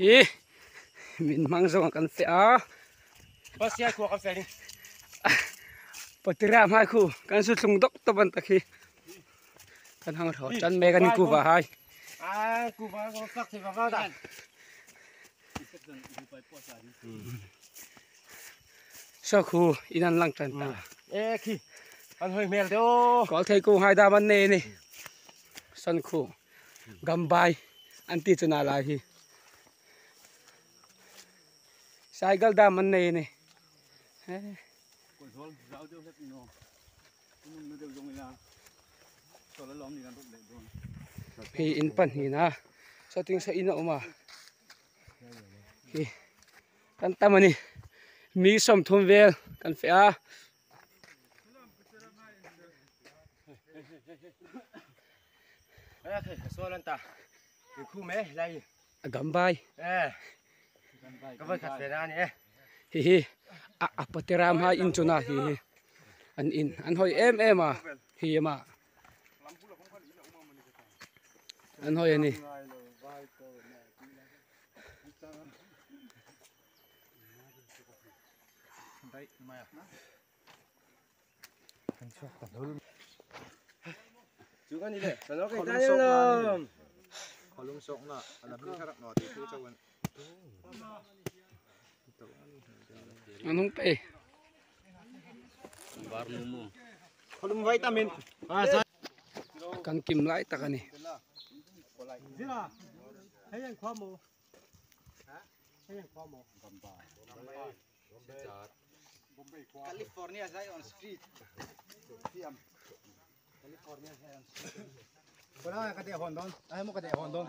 hi min mang zong kan fe a bas ya ku kan fe ni patira mai khu kan su tlung dok to ban takhi kan hang tho chan me kan ku wa hai ku ba ko sak thi ba da so khu inan lang chan ta e khi an hoi mel de o có thấy cô hai đa vấn đề này sân khổ gầm bài anti cho nào lại thì sai gal đa vấn đề này thì in pan thì na sao tiếng sẽ in đâu mà thì căn tâm này mi sầm thôn về căn phải à so lan ta khu me lai gầm bài cái vai khát ra nè hi patiram ha in chuna hi an hoi em à hi mà an hoi ani chú con đi đây nó cái tay lên kolom sok na alam ni harap no ti tu chawan anong pe kolom vitamin kan kim lại ta kan ni zira hay anh khoa mồ hay anh khoa mồ California Zion Street Siam California Zion Street. Wala ka de Hondon. Ay mo ka de Hondon.